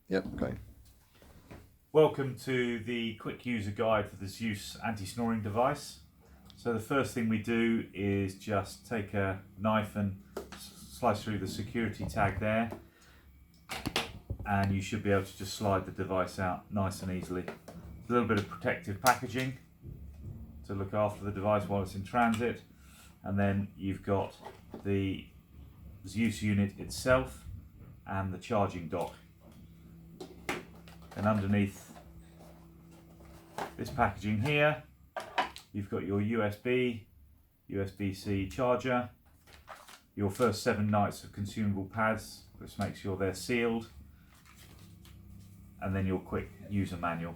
Yep, okay. Welcome to the quick user guide for the Zeus Anti-Snoring device. So the first thing we do is just take a knife and slice through the security tag there, and you should be able to just slide the device out nice and easily. A little bit of protective packaging to look after the device while it's in transit, and then you've got the Zeus unit itself and the charging dock. And underneath this packaging here, you've got your USB-C charger, your first 7 nights of consumable pads, which makes sure they're sealed, and then your quick user manual.